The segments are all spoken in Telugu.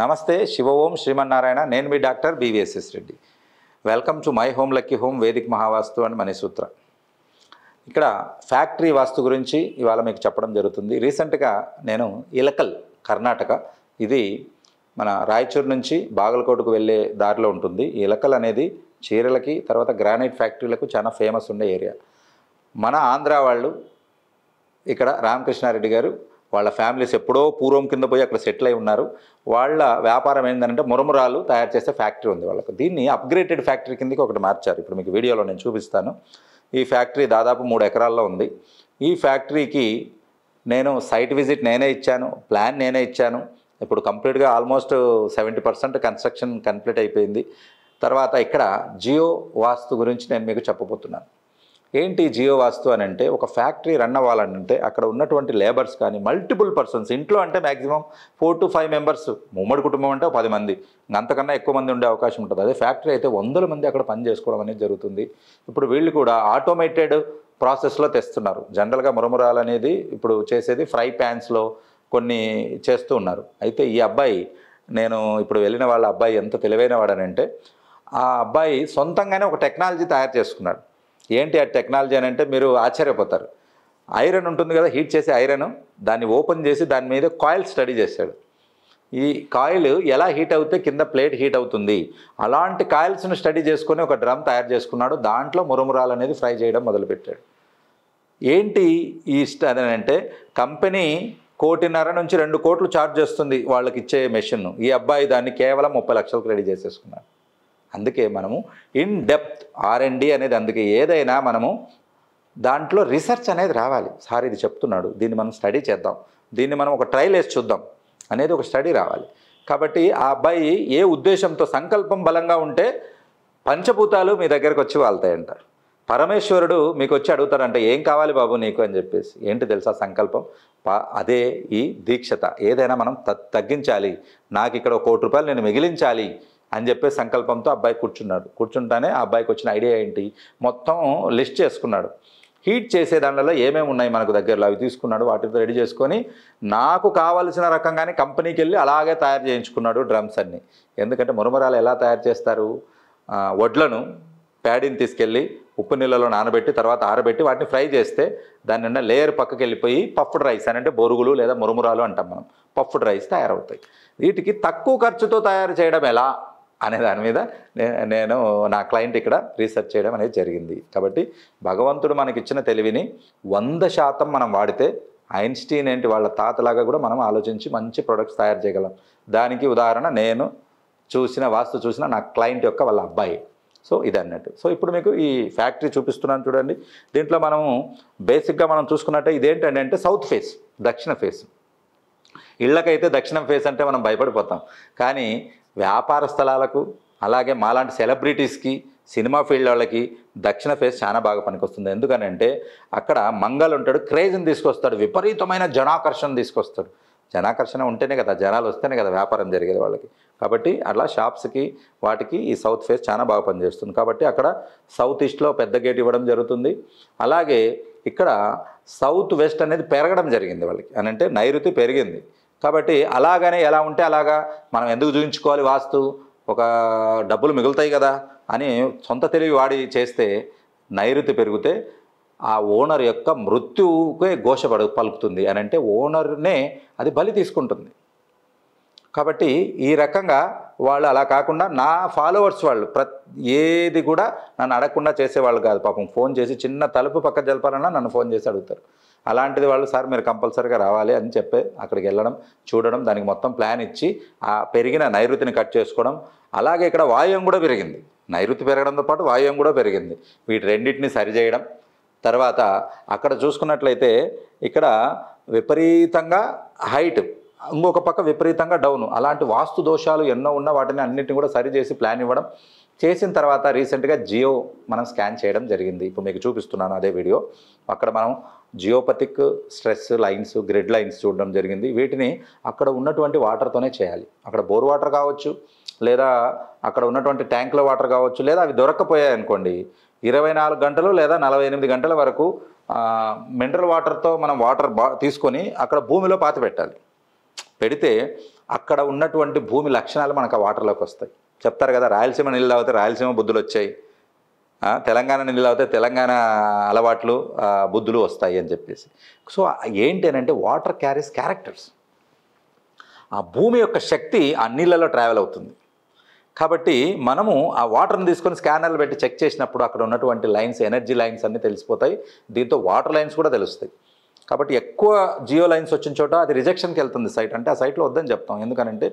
నమస్తే శివ ఓం శ్రీమన్నారాయణ. నేను మీ doctor BVSS Reddy. Welcome to my home lucky home Vedic Mahavastu and Manisutra. ఇక్కడ ఫ్యాక్టరీ వాస్తు గురించి ఇవాళ మీకు చెప్పడం జరుగుతుంది. రీసెంట్గా నేను ఇలకల్ కర్ణాటక, ఇది మన రాయచూరు నుంచి బాగలకోటకు వెళ్ళే దారిలో ఉంటుంది. ఈ ఇలకల్ అనేది చీరలకి తర్వాత గ్రానైట్ ఫ్యాక్టరీలకు చాలా ఫేమస్ ఉండే ఏరియా. మన ఆంధ్ర వాళ్ళు ఇక్కడ రామకృష్ణారెడ్డి గారు వాళ్ళ ఫ్యామిలీస్ ఎప్పుడో పూర్వం కింద పోయి అక్కడ సెటిల్ అయి ఉన్నారు. వాళ్ళ వ్యాపారం ఏంటంటే మురమురాలు తయారు చేసే ఫ్యాక్టరీ ఉంది వాళ్ళకు. దీన్ని అప్గ్రేడెడ్ ఫ్యాక్టరీ కిందకి ఒకటి మార్చారు. ఇప్పుడు మీకు వీడియోలో నేను చూపిస్తాను. ఈ ఫ్యాక్టరీ దాదాపు 3 ఎకరాల్లో ఉంది. ఈ ఫ్యాక్టరీకి నేను సైట్ విజిట్ నేనే ఇచ్చాను, ప్లాన్ నేనే ఇచ్చాను. ఇప్పుడు కంప్లీట్గా ఆల్మోస్ట్ 70% కన్స్ట్రక్షన్ కంప్లీట్ అయిపోయింది. తర్వాత ఇక్కడ జియో వాస్తు గురించి నేను మీకు చెప్పబోతున్నాను. ఏంటి జియో వాస్తు అని అంటే, ఒక ఫ్యాక్టరీ రన్ అవ్వాలంటే అక్కడ ఉన్నటువంటి లేబర్స్ కానీ మల్టిపుల్ పర్సన్స్, ఇంట్లో అంటే మ్యాక్సిమం 4 to 5 మెంబర్స్, ఉమ్మడి కుటుంబం అంటే 10 మంది, అంతకన్నా ఎక్కువ మంది ఉండే అవకాశం ఉంటుంది. అదే ఫ్యాక్టరీ అయితే 100 మంది అక్కడ పని చేసుకోవడం అనేది జరుగుతుంది. ఇప్పుడు వీళ్ళు కూడా ఆటోమేటెడ్ ప్రాసెస్లో తెస్తున్నారు. జనరల్గా మురమురాలు అనేది ఇప్పుడు చేసేది ఫ్రై ప్యాన్స్లో కొన్ని చేస్తూ ఉన్నారు. అయితే ఈ అబ్బాయి, నేను ఇప్పుడు వెళ్ళిన వాళ్ళ అబ్బాయి ఎంత తెలివైన వాడనంటే, ఆ అబ్బాయి సొంతంగానే ఒక టెక్నాలజీ తయారు చేసుకున్నాడు. ఏంటి ఆ టెక్నాలజీ అని అంటే మీరు ఆశ్చర్యపోతారు. ఐరన్ ఉంటుంది కదా, హీట్ చేసే ఐరన్, దాన్ని ఓపెన్ చేసి దాని మీద కాయిల్ స్టడీ చేశాడు. ఈ కాయిల్ ఎలా హీట్ అవుతే కింద ప్లేట్ హీట్ అవుతుంది, అలాంటి కాయిల్స్ను స్టడీ చేసుకొని ఒక డ్రమ్ తయారు చేసుకున్నాడు. దాంట్లో మురమురాలు అనేది ఫ్రై చేయడం మొదలుపెట్టాడు. ఏంటి ఈ అదేనంటే, కంపెనీ 1.5 నుంచి 2 కోట్లు ఛార్జ్ చేస్తుంది వాళ్ళకి ఇచ్చే మెషిన్ను. ఈ అబ్బాయి దాన్ని కేవలం 30 లక్షలకు రెడీ చేసేసుకున్నాడు. అందుకే మనము ఇన్ డెప్త్ R&D అనేది, అందుకే ఏదైనా మనము దాంట్లో రీసెర్చ్ అనేది రావాలి. సార్ ఇది చెప్తున్నాడు, దీన్ని మనం స్టడీ చేద్దాం, దీన్ని మనం ఒక ట్రయల్ వేసి చూద్దాం అనేది ఒక స్టడీ రావాలి. కాబట్టి ఆ అబ్బాయి ఏ ఉద్దేశంతో, సంకల్పం బలంగా ఉంటే పంచభూతాలు మీ దగ్గరకు వచ్చి వాళ్తాయంటారు. పరమేశ్వరుడు మీకు వచ్చి అడుగుతారంటే, ఏం కావాలి బాబు నీకు అని చెప్పేసి. ఏంటి తెలుసా సంకల్పం? అదే ఈ దీక్షత. ఏదైనా మనం తగ్గించాలి, నాకు ఇక్కడ 1 కోటి రూపాయలు నేను మిగిలించాలి అని చెప్పే సంకల్పంతో అబ్బాయి కూర్చుంటానే ఆ అబ్బాయికి వచ్చిన ఐడియా ఏంటి, మొత్తం లిస్ట్ చేసుకున్నాడు. హీట్ చేసే దానిలో ఏమేమి ఉన్నాయి మనకు దగ్గరలో అవి తీసుకున్నాడు. వాటితో రెడీ చేసుకొని నాకు కావాల్సిన రకంగానే కంపెనీకి వెళ్ళి అలాగే తయారు చేయించుకున్నాడు డ్రమ్స్ అన్నీ. ఎందుకంటే మురమురాలు ఎలా తయారు చేస్తారు, వడ్లను ప్యాడీని తీసుకెళ్ళి ఉప్పు నీళ్ళలో నానబెట్టి తర్వాత ఆరబెట్టి వాటిని ఫ్రై చేస్తే దాని నిండా లేయర్ పక్కకి వెళ్ళిపోయి పఫ్డ్ రైస్ అని, అంటే బొరుగులు లేదా మురమురాలు అంటాం మనం, పఫ్డ్ రైస్ తయారవుతాయి. వీటికి తక్కువ ఖర్చుతో తయారు చేయడం ఎలా అనే దాని మీద నేను నా క్లయింట్ ఇక్కడ రీసెర్చ్ చేయడం అనేది జరిగింది. కాబట్టి భగవంతుడు మనకిచ్చిన తెలివిని 100% మనం వాడితే ఐన్స్టీన్ ఏంటి వాళ్ళ తాతలాగా కూడా మనం ఆలోచించి మంచి ప్రొడక్ట్స్ తయారు చేయగలం. దానికి ఉదాహరణ నేను వాస్తు చూసిన నా క్లయింట్ యొక్క వాళ్ళ అబ్బాయి. సో ఇది అన్నట్టు. సో ఇప్పుడు మీకు ఈ ఫ్యాక్టరీ చూపిస్తున్నాను చూడండి. దీంట్లో మనము బేసిక్గా మనం చూసుకున్నట్టే ఇదేంటంటే అంటే సౌత్ ఫేస్, దక్షిణ ఫేస్. ఇళ్ళకైతే దక్షిణం ఫేస్ అంటే మనం భయపడిపోతాం, కానీ వ్యాపార స్థలాలకు అలాగే మాలాంటి సెలబ్రిటీస్కి, సినిమా ఫీల్డ్ వాళ్ళకి దక్షిణ ఫేస్ చాలా బాగా పనికొస్తుంది. ఎందుకనంటే అక్కడ మంగళ ఉంటాడు, క్రేజ్ని తీసుకొస్తాడు, విపరీతమైన జనాకర్షణ తీసుకొస్తాడు. జనాకర్షణ ఉంటేనే కదా, జనాలు వస్తేనే కదా వ్యాపారం జరిగేది వాళ్ళకి. కాబట్టి అట్లా షాప్స్కి వాటికి ఈ సౌత్ ఫేస్ చాలా బాగా పనిచేస్తుంది. కాబట్టి అక్కడ సౌత్ ఈస్ట్లో పెద్ద గేట్ ఇవ్వడం జరుగుతుంది. అలాగే ఇక్కడ సౌత్ వెస్ట్ అనేది పెరగడం జరిగింది వాళ్ళకి, అని అంటే నైరుతి పెరిగింది. కాబట్టి అలాగనే ఎలా ఉంటే అలాగా మనం ఎందుకు చూపించుకోవాలి వాస్తు, ఒక డబ్బులు మిగులుతాయి కదా అని సొంత తెలివి వాడి చేస్తే నైరుతి పెరిగితే ఆ ఓనర్ యొక్క మృత్యువుకే పలుకుతుంది అని అంటే ఓనర్నే అది బలి తీసుకుంటుంది. కాబట్టి ఈ రకంగా వాళ్ళు అలా కాకుండా, నా ఫాలోవర్స్ వాళ్ళు ఏది కూడా నన్ను అడగకుండా చేసేవాళ్ళు కాదు. పాపం ఫోన్ చేసి చిన్న తలుపు పక్క జలపాలన్నా నన్ను ఫోన్ చేసి అడుగుతారు. అలాంటిది వాళ్ళు, సార్ మీరు కంపల్సరీగా రావాలి అని చెప్పి అక్కడికి వెళ్ళడం, చూడడం, దానికి మొత్తం ప్లాన్ ఇచ్చి ఆ పెరిగిన నైరుతిని కట్ చేసుకోవడం. అలాగే ఇక్కడ వాయువ్యం కూడా పెరిగింది, నైరుతి పెరగడంతో పాటు వాయువ్యం కూడా పెరిగింది. వీటి రెండింటిని సరిచేయడం. తర్వాత అక్కడ చూసుకున్నట్లయితే ఇక్కడ విపరీతంగా హైట్, ఇంకొక పక్క విపరీతంగా డౌను, అలాంటి వాస్తు దోషాలు ఎన్నో ఉన్న వాటిని అన్నింటిని కూడా సరిచేసి ప్లాన్ ఇవ్వడం. చేసిన తర్వాత రీసెంట్గా జియో మనం స్కాన్ చేయడం జరిగింది. ఇప్పుడు మీకు చూపిస్తున్నాను అదే వీడియో. అక్కడ మనం geopathic stress lines, grid lines చూడడం జరిగింది. వీటిని అక్కడ ఉన్నటువంటి వాటర్తోనే చేయాలి. అక్కడ బోర్ వాటర్ కావచ్చు, లేదా అక్కడ ఉన్నటువంటి ట్యాంకుల వాటర్ కావచ్చు, లేదా అవి దొరక్కపోయాయి అనుకోండి 24 గంటలు లేదా 48 గంటల వరకు మినరల్ వాటర్తో మనం వాటర్ తీసుకొని అక్కడ భూమిలో పాతి పెట్టాలి. పెడితే అక్కడ ఉన్నటువంటి భూమి లక్షణాలు మనకు ఆ వాటర్లోకి వస్తాయి. చెప్తారు కదా, రాయలసీమ నీళ్ళు తాగితే రాయలసీమ బుద్ధులు వచ్చాయి, తెలంగాణ నీళ్ళు తాగితే తెలంగాణ అలవాట్లు బుద్ధులు వస్తాయి అని చెప్పేసి. సో ఏంటి అని అంటే వాటర్ క్యారీస్ క్యారెక్టర్స్. ఆ భూమి యొక్క శక్తి ఆ నీళ్ళలో ట్రావెల్ అవుతుంది. కాబట్టి మనము ఆ వాటర్ని తీసుకొని స్కానర్లు పెట్టి చెక్ చేసినప్పుడు అక్కడ ఉన్నటువంటి లైన్స్, ఎనర్జీ లైన్స్ అన్నీ తెలిసిపోతాయి. దీంతో వాటర్ లైన్స్ కూడా తెలుస్తాయి. కాబట్టి ఎక్కువ జియో లైన్స్ వచ్చిన చోట అది రిజెక్షన్కి వెళ్తుంది సైట్, అంటే ఆ సైట్లో వద్దని చెప్తాం. ఎందుకనంటే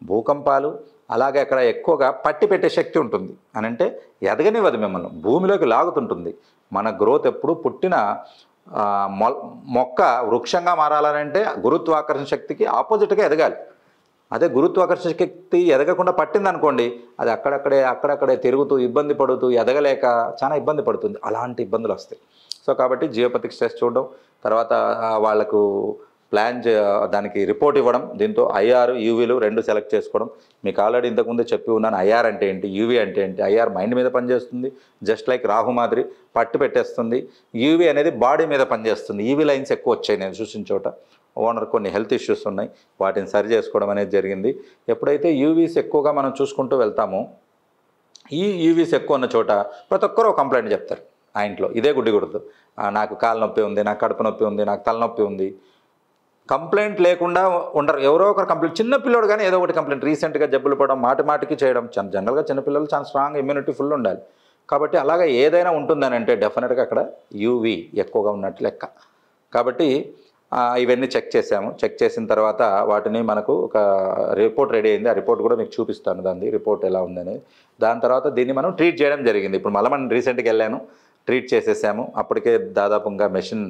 భూకంపాలు అలాగే అక్కడ ఎక్కువగా పట్టి పెట్టే శక్తి ఉంటుంది అని, అంటే ఎదగనివ్వదు, మిమ్మల్ని భూమిలోకి లాగుతుంటుంది. మన గ్రోత్ ఎప్పుడు పుట్టిన మొక్క వృక్షంగా మారాలనంటే గురుత్వాకర్షణ శక్తికి ఆపోజిట్గా ఎదగాలి. అదే గురుత్వాకర్షణ శక్తి ఎదగకుండా పట్టిందనుకోండి, అది అక్కడక్కడే తిరుగుతూ ఇబ్బంది పడుతూ ఎదగలేక చాలా ఇబ్బంది పడుతుంది. అలాంటి ఇబ్బందులు వస్తాయి. సో కాబట్టి జియోపతిక్ స్ట్రెస్ చూడడం, తర్వాత వాళ్లకు దానికి రిపోర్ట్ ఇవ్వడం, దీంతో ఐఆర్ యూవీలు రెండు సెలెక్ట్ చేసుకోవడం. మీకు ఆల్రెడీ ఇంతకుముందు చెప్పి ఉన్నాను ఐఆర్ అంటే ఏంటి, యూవీ అంటే ఏంటి. ఐఆర్ మైండ్ మీద పనిచేస్తుంది, జస్ట్ లైక్ రాహు మాదిరి పట్టు పెట్టేస్తుంది. యూవీ అనేది బాడీ మీద పనిచేస్తుంది. యూవీ లైన్స్ ఎక్కువ వచ్చాయి నేను చూసిన చోట. ఓనర్ కొన్ని హెల్త్ ఇష్యూస్ ఉన్నాయి, వాటిని సరి చేసుకోవడం అనేది జరిగింది. ఎప్పుడైతే యూవీస్ ఎక్కువగా మనం చూసుకుంటూ వెళ్తామో, ఈ యూవీస్ ఎక్కువ ఉన్న చోట ప్రతి ఒక్కరూ కంప్లైంట్ చెప్తారు ఆ ఇంట్లో. ఇదే గుడ్డి గుర్తు, నాకు కాలు నొప్పి ఉంది, నాకు కడుపు నొప్పి ఉంది, నాకు తలనొప్పి ఉంది. కంప్లైంట్ లేకుండా ఉండరు, ఎవరో ఒకరు కంప్లైంట్. చిన్న పిల్లోడు కానీ ఏదో ఒకటి కంప్లైంట్, రీసెంట్గా జబ్బులు పడడం, మాటికి చేయడం. జనరల్గా చిన్నపిల్లలు చాలా స్ట్రాంగ్ ఇమ్యూనిటీ ఫుల్ ఉండాలి. కాబట్టి అలాగే ఏదైనా ఉంటుందని అంటే డెఫినెట్గా అక్కడ యూవీ ఎక్కువగా ఉన్నట్టు లెక్క. కాబట్టి ఇవన్నీ చెక్ చేసాము. చెక్ చేసిన తర్వాత వాటిని మనకు ఒక రిపోర్ట్ రెడీ అయింది. ఆ రిపోర్ట్ కూడా మీకు చూపిస్తాను, దాన్ని రిపోర్ట్ ఎలా ఉందని. దాని తర్వాత దీన్ని మనం ట్రీట్ చేయడం జరిగింది. ఇప్పుడు మళ్ళీ మనం రీసెంట్గా వెళ్ళాను, ట్రీట్ చేసేసాము. అప్పటికే దాదాపుగా మెషిన్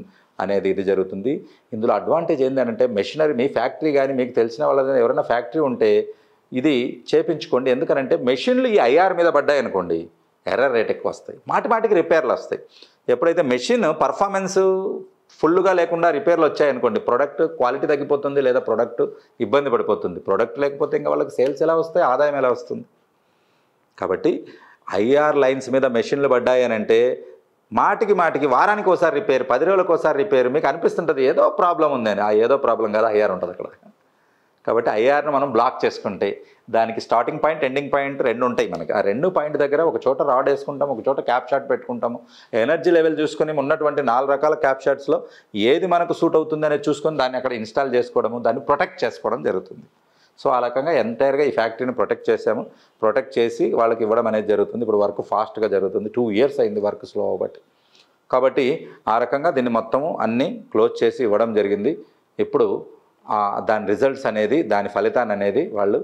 అనేది ఇది జరుగుతుంది. ఇందులో అడ్వాంటేజ్ ఏంటంటే మెషినరీ, మీ ఫ్యాక్టరీ కానీ మీకు తెలిసిన వాళ్ళ ఎవరైనా ఫ్యాక్టరీ ఉంటే ఇది చేపించుకోండి. ఎందుకనంటే మెషిన్లు ఈ ఐఆర్ మీద పడ్డాయి అనుకోండి, ఎర్రర్ రేట్ ఎక్కువ వస్తాయి, మాటికి రిపేర్లు వస్తాయి. ఎప్పుడైతే మెషిన్ పర్ఫార్మెన్స్ ఫుల్గా లేకుండా రిపేర్లు వచ్చాయనుకోండి, ప్రొడక్ట్ క్వాలిటీ తగ్గిపోతుంది, లేదా ప్రొడక్ట్ ఇబ్బంది పడిపోతుంది. ప్రొడక్ట్ లేకపోతే ఇంకా వాళ్ళకి సేల్స్ ఎలా వస్తాయి, ఆదాయం ఎలా వస్తుంది. కాబట్టి ఐఆర్ లైన్స్ మీద మెషిన్లు పడ్డాయి అని అంటే మాటికి వారానికి ఒకసారి రిపేర్, 10 రోజులకు ఒకసారి రిపేర్. మీకు అనిపిస్తుంటుంది ఏదో ప్రాబ్లం ఉందని, ఏదో ప్రాబ్లం కాదు, ఐఆర్ ఉంటుంది అక్కడ. కాబట్టి ఐఆర్ను మనం బ్లాక్ చేసుకుంటే దానికి స్టార్టింగ్ పాయింట్, ఎండింగ్ పాయింట్ రెండు ఉంటాయి మనకి. ఆ రెండు పాయింట్ దగ్గర ఒక చోట రాడ్ వేసుకుంటాం, ఒక చోట క్యాప్ షాట్ పెట్టుకుంటాము. ఎనర్జీ లెవెల్ చూసుకొని ఉన్నటువంటి 4 రకాల క్యాప్ షాట్స్లో ఏది మనకు సూట్ అవుతుంది అనేది చూసుకొని దాన్ని అక్కడ ఇన్స్టాల్ చేసుకోవడము, దాన్ని ప్రొటెక్ట్ చేసుకోవడం జరుగుతుంది. సో ఆ రకంగా ఎంటైర్గా ఈ ఫ్యాక్టరీని ప్రొటెక్ట్ చేసాము. ప్రొటెక్ట్ చేసి వాళ్ళకి ఇవ్వడం అనేది జరుగుతుంది. ఇప్పుడు వర్క్ ఫాస్ట్గా జరుగుతుంది. 2 years అయింది వర్క్ స్లో అవ్వబట్టి. కాబట్టి ఆ రకంగా దీన్ని మొత్తము అన్నీ క్లోజ్ చేసి ఇవ్వడం జరిగింది. ఇప్పుడు దాని రిజల్ట్స్ అనేది, దాని ఫలితాన్ని అనేది వాళ్ళు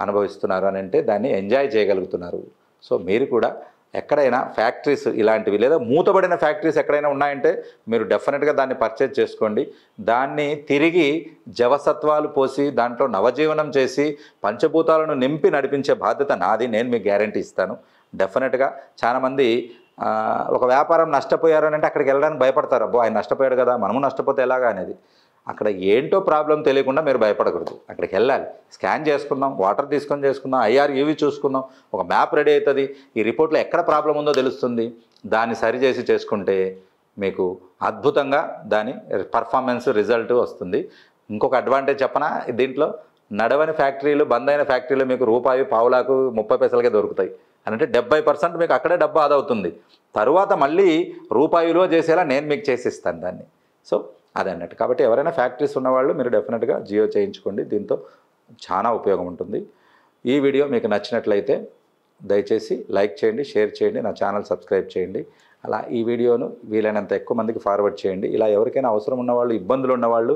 అనుభవిస్తున్నారు అని అంటే దాన్ని ఎంజాయ్ చేయగలుగుతున్నారు. సో మీరు కూడా ఎక్కడైనా ఫ్యాక్టరీస్ ఇలాంటివి, లేదా మూతబడిన ఫ్యాక్టరీస్ ఎక్కడైనా ఉన్నాయంటే మీరు డెఫినెట్గా దాన్ని పర్చేజ్ చేసుకోండి. దాన్ని తిరిగి జవసత్వాలు పోసి దాంట్లో నవజీవనం చేసి పంచభూతాలను నింపి నడిపించే బాధ్యత నాది. నేను మీకు గ్యారంటీ ఇస్తాను. డెఫినెట్గా చాలామంది ఒక వ్యాపారం నష్టపోయారు అని అంటే అక్కడికి వెళ్ళడానికి భయపడతారు. అబ్బో ఆయన నష్టపోయాడు కదా, మనము నష్టపోతే ఎలాగా అనేది. అక్కడ ఏంటో ప్రాబ్లం తెలియకుండా మీరు భయపడకూడదు. అక్కడికి వెళ్ళాలి, స్కాన్ చేసుకుందాం, వాటర్ తీసుకొని చేసుకుందాం, ఐఆర్ యూవీ చూసుకుందాం, ఒక మ్యాప్ రెడీ అవుతుంది. ఈ రిపోర్ట్లో ఎక్కడ ప్రాబ్లం ఉందో తెలుస్తుంది. దాన్ని సరిచేసి చేసుకుంటే మీకు అద్భుతంగా దాని పర్ఫార్మెన్స్ రిజల్ట్ వస్తుంది. ఇంకొక అడ్వాంటేజ్ చెప్పనా, దీంట్లో నడవని ఫ్యాక్టరీలు, బంద్ అయిన ఫ్యాక్టరీలు మీకు రూపాయి, పావులాకు 30 పైసలకే దొరుకుతాయి. అంటే 70% మీకు అక్కడే డబ్బు ఆదా అవుతుంది. తరువాత మళ్ళీ రూపాయిలో చేసేలా నేను మీకు చేసిస్తాను దాన్ని. సో అదన్నట్టు. కాబట్టి ఎవరైనా ఫ్యాక్టరీస్ ఉన్నవాళ్ళు మీరు డెఫినెట్గా జియో చేయించుకోండి. దీంతో చాలా ఉపయోగం ఉంటుంది. ఈ వీడియో మీకు నచ్చినట్లయితే దయచేసి లైక్ చేయండి, షేర్ చేయండి, నా ఛానల్ సబ్స్క్రైబ్ చేయండి. అలా ఈ వీడియోను వీలైనంత ఎక్కువ మందికి ఫార్వర్డ్ చేయండి. ఇలా ఎవరికైనా అవసరం ఉన్నవాళ్ళు, ఇబ్బందులు ఉన్నవాళ్ళు,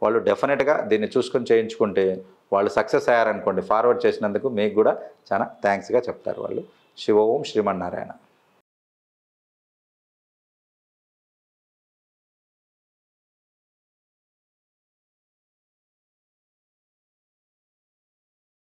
వాళ్ళు డెఫినెట్గా దీన్ని చూసుకొని చేయించుకుంటే వాళ్ళు సక్సెస్ అయ్యారనుకోండి, ఫార్వర్డ్ చేసినందుకు మీకు కూడా చాలా థ్యాంక్స్గా చెప్తారు వాళ్ళు. శివ ఓం శ్రీమన్నారాయణ.